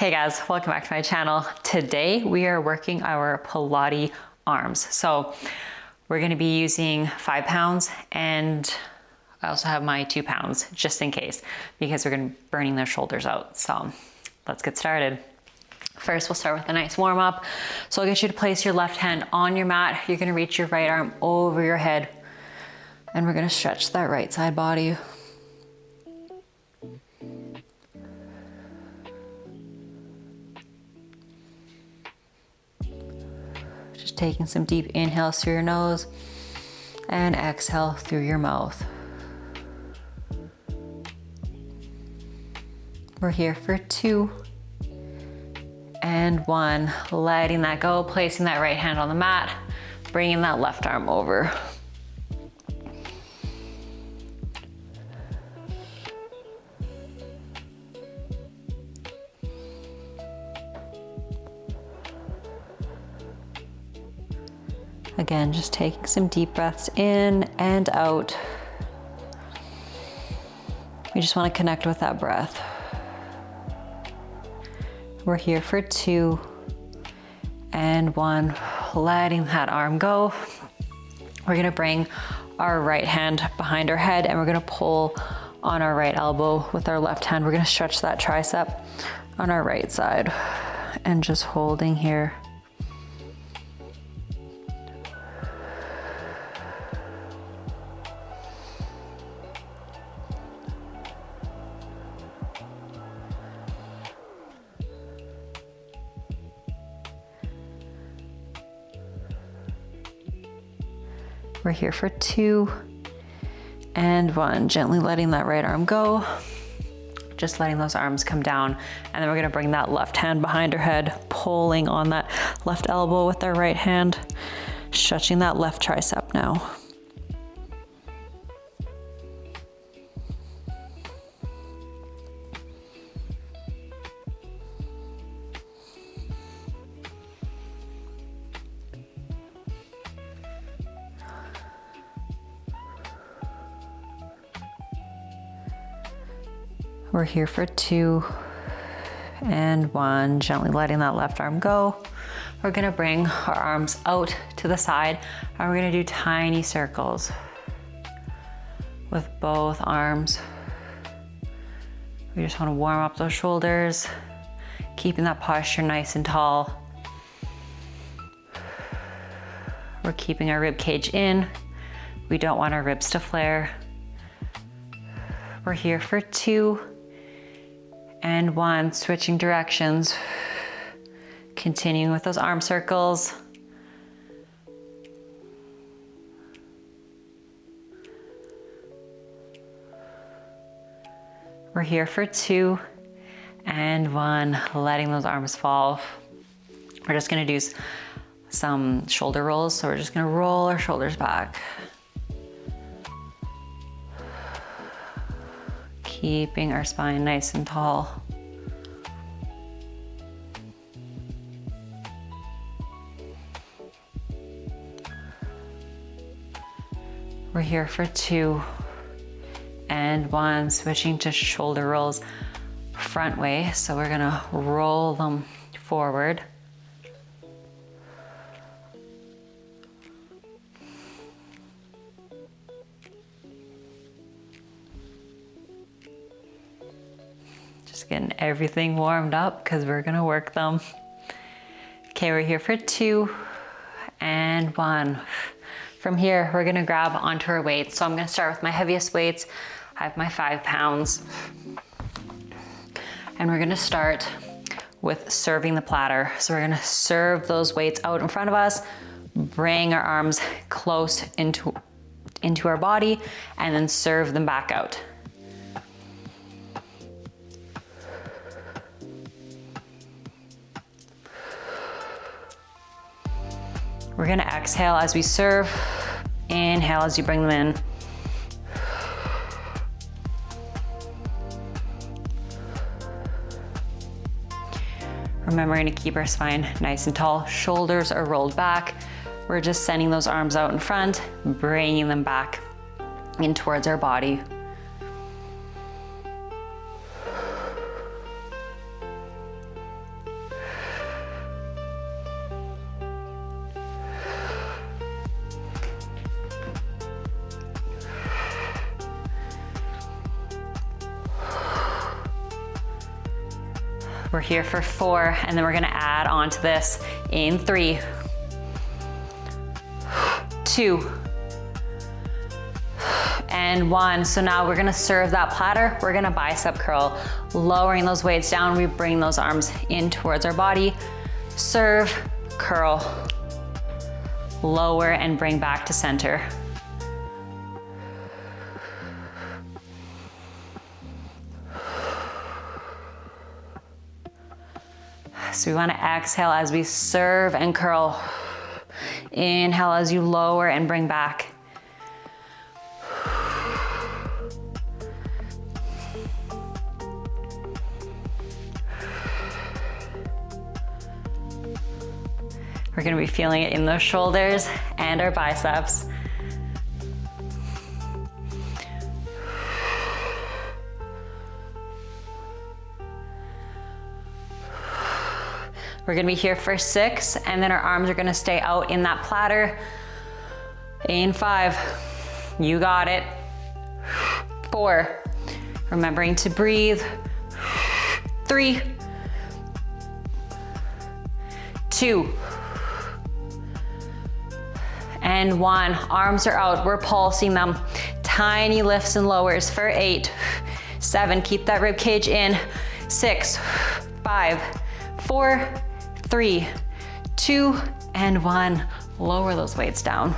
Hey guys, welcome back to my channel. Today we are working our Pilates arms. So we're gonna be using 5 pounds and I also have my 2 pounds just in case because we're gonna be burning those shoulders out. So let's get started. First, we'll start with a nice warm up. So I'll get you to place your left hand on your mat. You're gonna reach your right arm over your head and we're gonna stretch that right side body. Just taking some deep inhales through your nose and exhale through your mouth. We're here for 2 and 1. Letting that go, placing that right hand on the mat, bringing that left arm over. Again, just taking some deep breaths in and out. We just want to connect with that breath. We're here for 2 and 1. Letting that arm go. We're gonna bring our right hand behind our head and we're gonna pull on our right elbow with our left hand. We're gonna stretch that tricep on our right side and just holding here. We're here for 2 and 1. Gently letting that right arm go. Just letting those arms come down. And then we're gonna bring that left hand behind our head, pulling on that left elbow with our right hand, stretching that left tricep now. We're here for 2 and 1, gently letting that left arm go. We're gonna bring our arms out to the side and we're gonna do tiny circles with both arms. We just wanna warm up those shoulders, keeping that posture nice and tall. We're keeping our rib cage in. We don't want our ribs to flare. We're here for 2 and 1, switching directions, continuing with those arm circles. We're here for 2 and 1, letting those arms fall. We're just gonna do some shoulder rolls. So we're just gonna roll our shoulders back. Keeping our spine nice and tall. We're here for 2 and 1, switching to shoulder rolls front way. So we're gonna roll them forward. Getting everything warmed up because we're gonna work them. Okay, we're here for 2 and 1. From here, we're gonna grab onto our weights. So I'm gonna start with my heaviest weights. I have my 5 pounds. And we're gonna start with serving the platter. So we're gonna serve those weights out in front of us, bring our arms close into our body, and then serve them back out. We're gonna exhale as we serve, inhale as you bring them in. Remembering to keep our spine nice and tall, shoulders are rolled back. We're just sending those arms out in front, bringing them back in towards our body. We're here for 4, and then we're gonna add on to this in 3, 2, and 1. So now we're gonna serve that platter. We're gonna bicep curl, lowering those weights down. We bring those arms in towards our body. Serve, curl, lower, and bring back to center. So we want to exhale as we serve and curl. Inhale as you lower and bring back. We're going to be feeling it in those shoulders and our biceps. We're gonna be here for 6, and then our arms are gonna stay out in that platter. In 5, you got it. 4, remembering to breathe. 3, 2, and 1. Arms are out, we're pulsing them. Tiny lifts and lowers for 8, 7, keep that rib cage in. 6, 5, 4, 3, 2, and 1. Lower those weights down.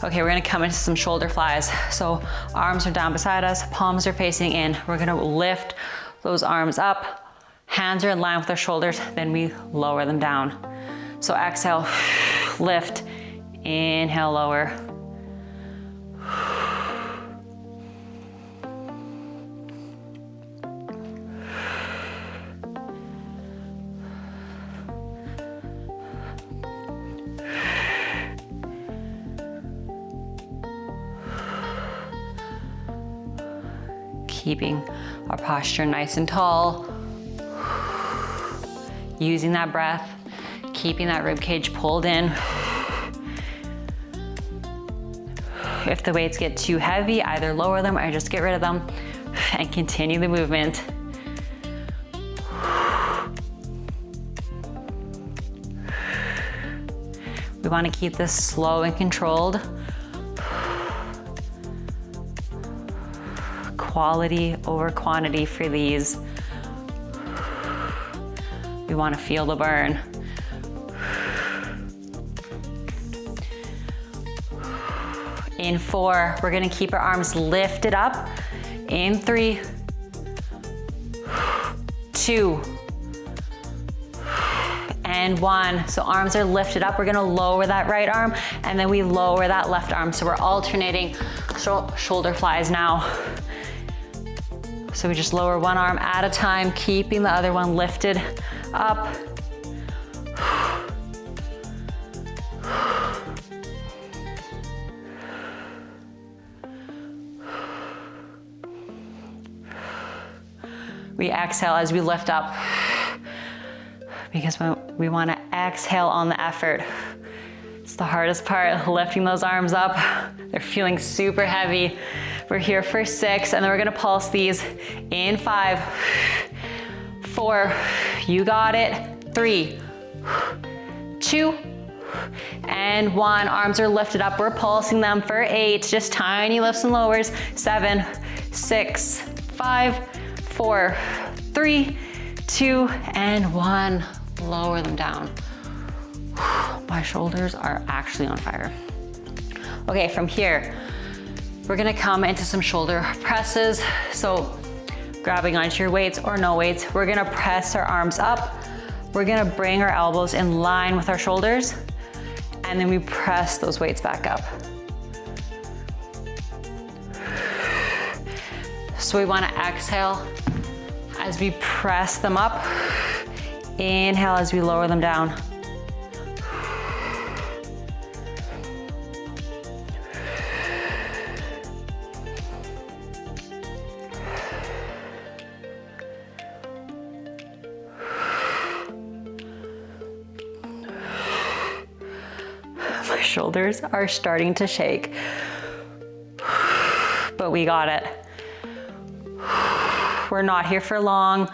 Okay, we're gonna come into some shoulder flies. So arms are down beside us, palms are facing in. We're gonna lift those arms up, hands are in line with our shoulders, then we lower them down. So exhale, lift, inhale, lower. Keeping our posture nice and tall. Using that breath, keeping that rib cage pulled in. If the weights get too heavy, either lower them or just get rid of them and continue the movement. We want to keep this slow and controlled. Quality over quantity for these. We want to feel the burn. In 4, we're going to keep our arms lifted up. In 3, 2, and 1. So arms are lifted up. We're going to lower that right arm, and then we lower that left arm. So we're alternating shoulder flies now. So we just lower one arm at a time, keeping the other one lifted up. We exhale as we lift up, because we want to exhale on the effort. It's the hardest part, lifting those arms up. They're feeling super heavy. We're here for 6, and then we're gonna pulse these in 5, 4, you got it, 3, 2, and 1. Arms are lifted up, we're pulsing them for 8, just tiny lifts and lowers. 7, 6, 5, 4, 3, 2, and 1. Lower them down. My shoulders are actually on fire. Okay, from here, we're gonna come into some shoulder presses. So grabbing onto your weights or no weights, we're gonna press our arms up. We're gonna bring our elbows in line with our shoulders, and then we press those weights back up. So we wanna exhale as we press them up. Inhale as we lower them down. My shoulders are starting to shake, but we got it. We're not here for long.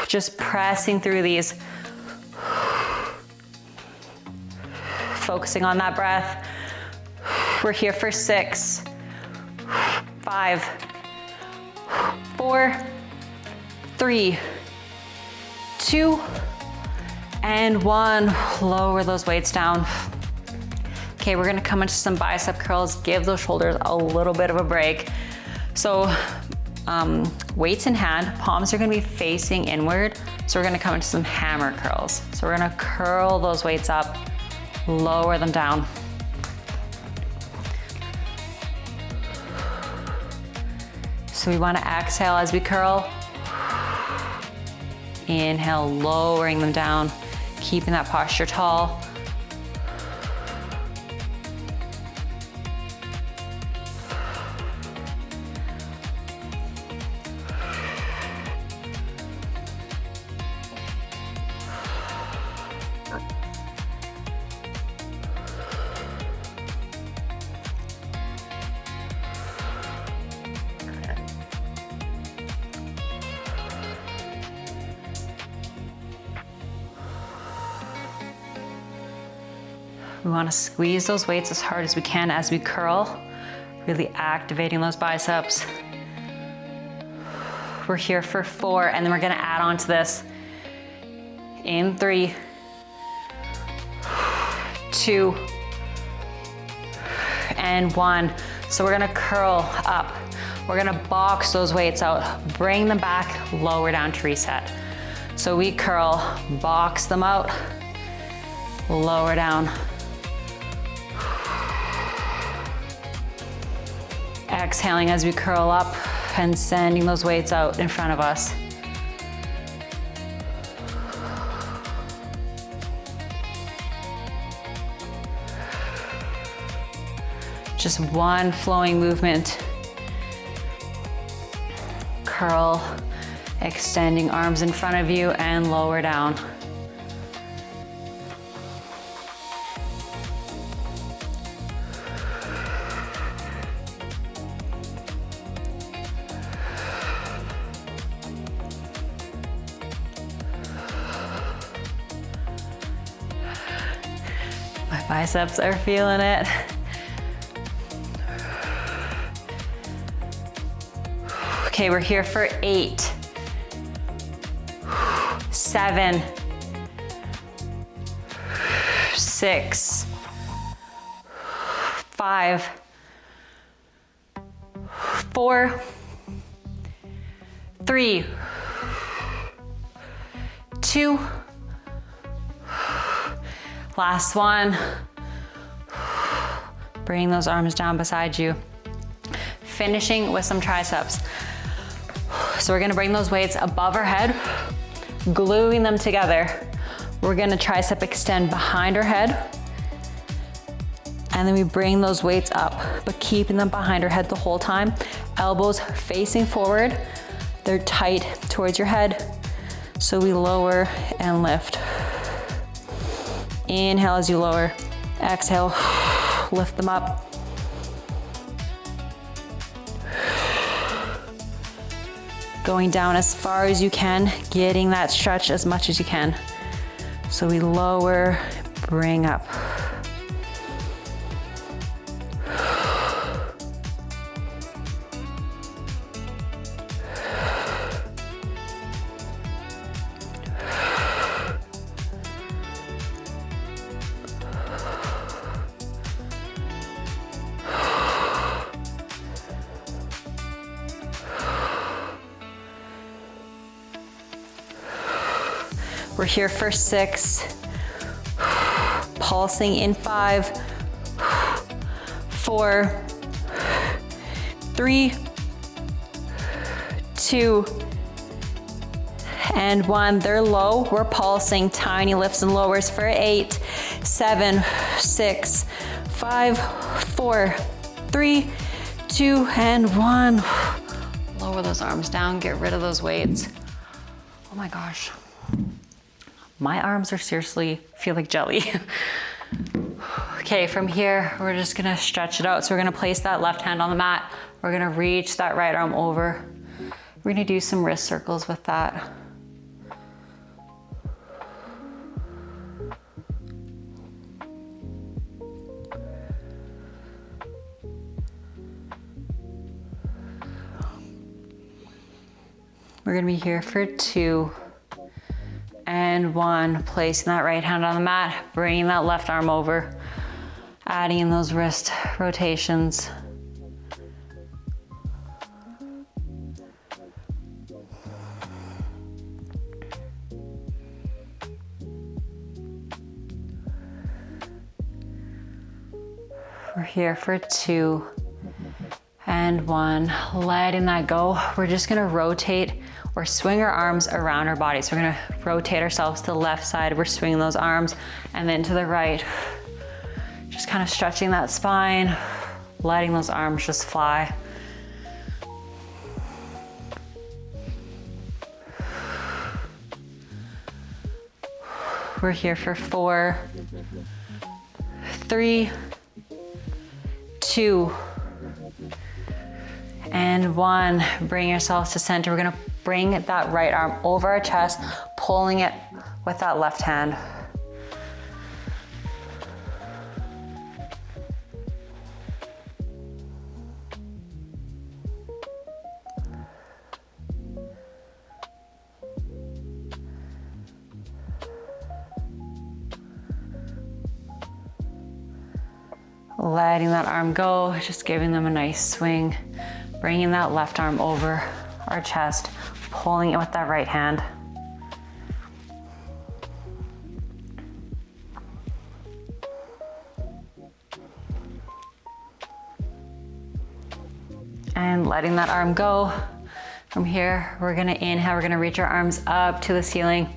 Just pressing through these. Focusing on that breath. We're here for 6, 5, 4, 3, 2, and 1. Lower those weights down. Okay, we're gonna come into some bicep curls, give those shoulders a little bit of a break. So weights in hand, palms are gonna be facing inward. So we're gonna come into some hammer curls. So we're gonna curl those weights up, lower them down. So we wanna exhale as we curl. Inhale, lowering them down, keeping that posture tall. We want to squeeze those weights as hard as we can as we curl, really activating those biceps. We're here for 4, and then we're going to add on to this in 3, 2, and 1. So we're going to curl up. We're going to box those weights out, bring them back, lower down to reset. So we curl, box them out, lower down. Exhaling as we curl up and sending those weights out in front of us. Just one flowing movement. Curl, extending arms in front of you and lower down. My biceps are feeling it. Okay, we're here for 8, 7, 6, 5, 4, 3, 2, last one. Bring those arms down beside you. Finishing with some triceps. So we're gonna bring those weights above our head, gluing them together. We're gonna tricep extend behind our head, and then we bring those weights up, but keeping them behind our head the whole time. Elbows facing forward. They're tight towards your head. So we lower and lift. Inhale as you lower. Exhale, lift them up. Going down as far as you can, getting that stretch as much as you can. So we lower, bring up. We're here for 6, pulsing in 5, 4, 3, 2, and 1. They're low. We're pulsing tiny lifts and lowers for 8, 7, 6, 5, 4, 3, 2, and 1. Lower those arms down, get rid of those weights. Oh my gosh. My arms are seriously feel like jelly. Okay, from here, we're just gonna stretch it out. So we're gonna place that left hand on the mat. We're gonna reach that right arm over. We're gonna do some wrist circles with that. We're gonna be here for 2 and 1. Placing that right hand on the mat, bringing that left arm over, adding in those wrist rotations. We're here for 2 and 1, letting that go. We're just gonna rotate or swing our arms around our body. So we're gonna rotate ourselves to the left side. We're swinging those arms, and then to the right. Just kind of stretching that spine, letting those arms just fly. We're here for 4, 3, 2, and 1. Bring yourselves to center. We're gonna bring that right arm over our chest, pulling it with that left hand. Letting that arm go, just giving them a nice swing. Bringing that left arm over our chest, pulling it with that right hand. And letting that arm go. From here, we're gonna inhale, we're gonna reach our arms up to the ceiling.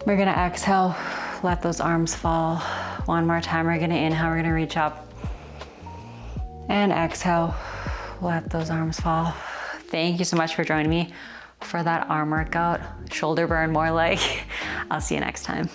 We're gonna exhale, let those arms fall. One more time, we're gonna inhale, we're gonna reach up. And exhale, let those arms fall. Thank you so much for joining me for that arm workout. Shoulder burn more like. I'll see you next time.